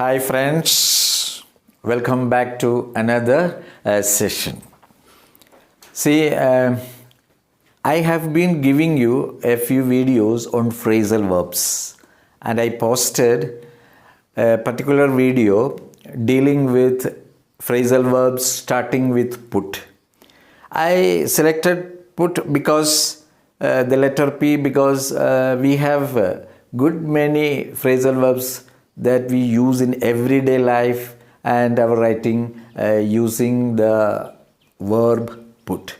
Hi friends, welcome back to another session. See, I have been giving you a few videos on phrasal verbs and I posted a particular video dealing with phrasal verbs starting with put. I selected put because the letter P because we have good many phrasal verbs that we use in everyday life and our writing using the verb put.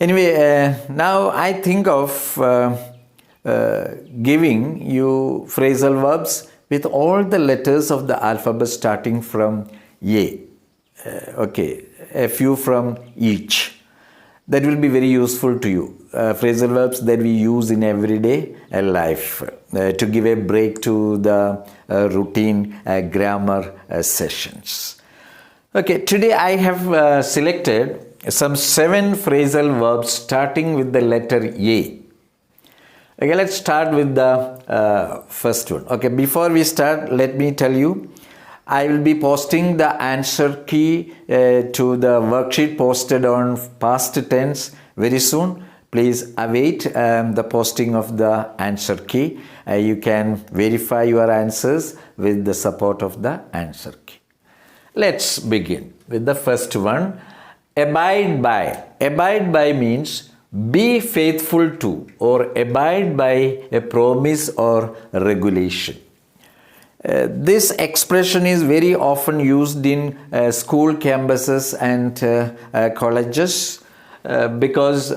Anyway, now I think of giving you phrasal verbs with all the letters of the alphabet starting from A. Okay, a few from each. That will be very useful to you. Phrasal verbs that we use in everyday life to give a break to the routine grammar sessions. Okay, today I have selected some 7 phrasal verbs starting with the letter A. Okay, let's start with the first one. Okay, before we start, let me tell you, I will be posting the answer key to the worksheet posted on past tense very soon. Please await the posting of the answer key. You can verify your answers with the support of the answer key. Let's begin with the first one. Abide by. Abide by means be faithful to or abide by a promise or regulation. This expression is very often used in school campuses and colleges because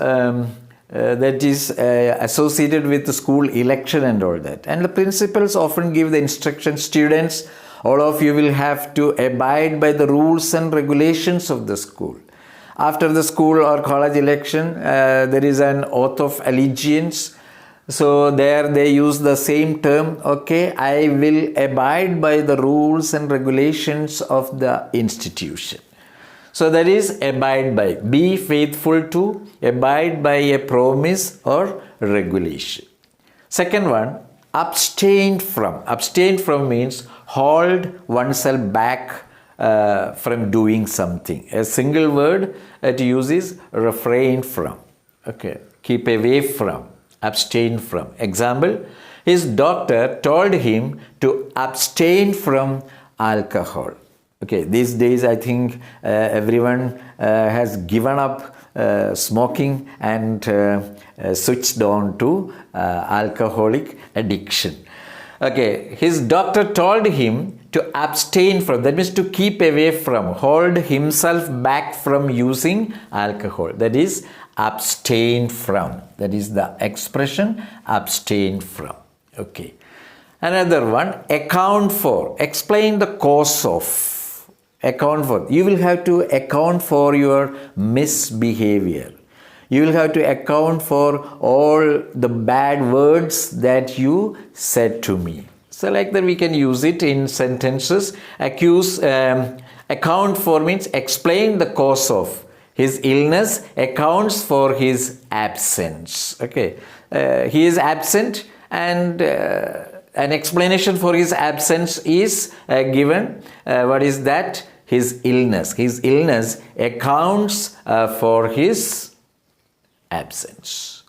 that is associated with the school election and all that. And the principals often give the instruction, students, all of you will have to abide by the rules and regulations of the school. After the school or college election, there is an oath of allegiance. So there they use the same term, okay, I will abide by the rules and regulations of the institution. So that is abide by, be faithful to, abide by a promise or regulation. Second one, abstain from. Abstain from means hold oneself back from doing something. A single word that uses refrain from, okay, keep away from. Abstain from. Example, his doctor told him to abstain from alcohol. Okay, these days I think everyone has given up smoking and switched on to alcoholic addiction. Okay, his doctor told him to abstain from, that means to keep away from, hold himself back from using alcohol. That is abstain from. That is the expression abstain from. Okay. Another one, account for. Explain the cause of. Account for. You will have to account for your misbehavior. You will have to account for all the bad words that you said to me. So like that we can use it in sentences. Account for means explain the cause of. His illness accounts for his absence. Okay, he is absent and an explanation for his absence is given. What is that? His illness. His illness accounts for his absence.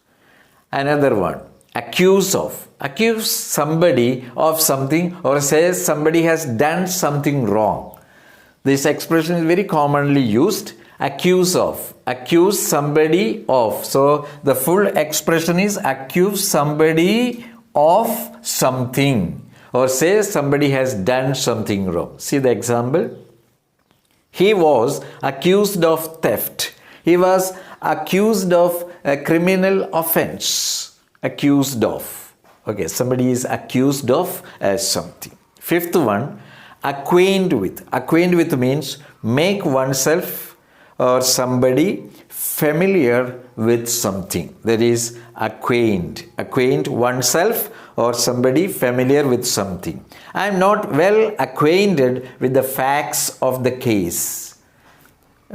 Another one, accuse of. Accuse somebody of something or says somebody has done something wrong. This expression is very commonly used. Accuse of. Accuse somebody of. So the full expression is accuse somebody of something or say somebody has done something wrong. See the example. He was accused of theft. He was accused of a criminal offense. Accused of. Okay, somebody is accused of something. Fifth one, acquaint with. Acquaint with means make oneself or somebody familiar with something. That is acquaint. Acquaint oneself or somebody familiar with something. I am not well acquainted with the facts of the case.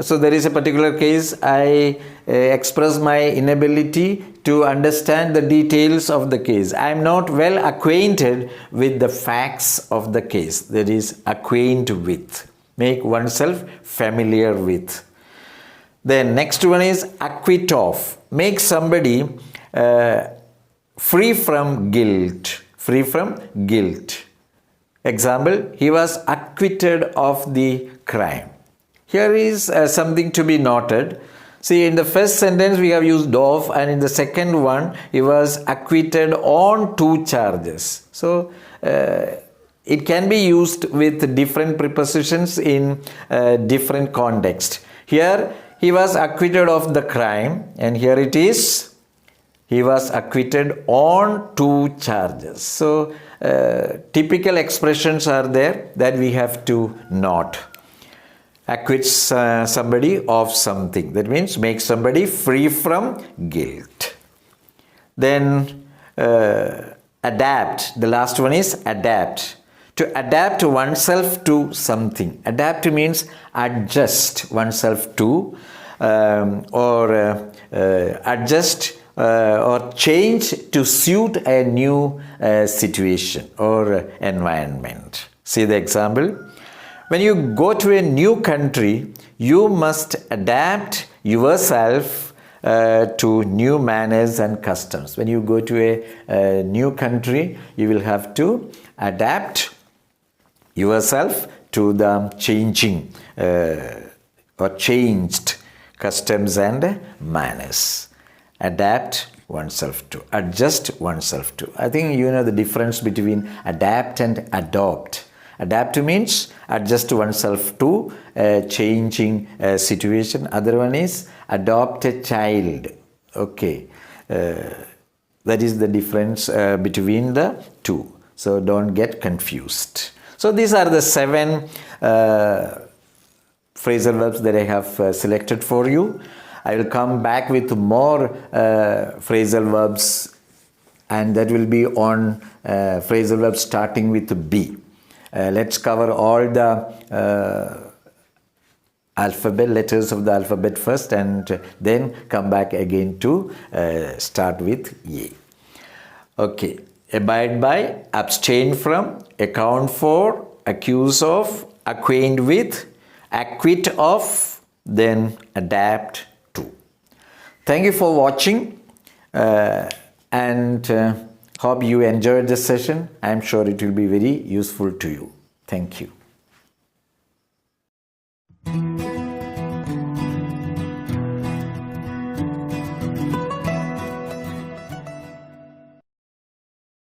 So there is a particular case, I express my inability to understand the details of the case. I am not well acquainted with the facts of the case. That is, acquaint with. Make oneself familiar with. Then next one is acquit of. Make somebody free from guilt. Free from guilt. Example, he was acquitted of the crime. Here is something to be noted. See, in the first sentence we have used of, and in the second one he was acquitted on 2 charges. So it can be used with different prepositions in different context. Here he was acquitted of the crime, and here it is he was acquitted on 2 charges. So typical expressions are there that we have to note. Acquits somebody of something. That means make somebody free from guilt. Then adapt. The last one is adapt. To adapt oneself to something. Adapt means adjust oneself to or adjust or change to suit a new situation or environment. See the example. When you go to a new country, you must adapt yourself to new manners and customs. When you go to a new country, you will have to adapt yourself to the changing or changed customs and manners. Adapt oneself to, adjust oneself to. I think you know the difference between adapt and adopt. Adapt means adjust oneself to a changing situation. Other one is adopt a child. Okay. That is the difference between the two. So don't get confused. So these are the 7 phrasal verbs that I have selected for you. I will come back with more phrasal verbs, and that will be on phrasal verbs starting with B. Let's cover all the alphabet, letters of the alphabet first, and then come back again to start with A. Okay. Abide by, abstain from, account for, accuse of, acquaint with, acquit of, then adapt to. Thank you for watching and hope you enjoyed this session. I am sure it will be very useful to you. Thank you.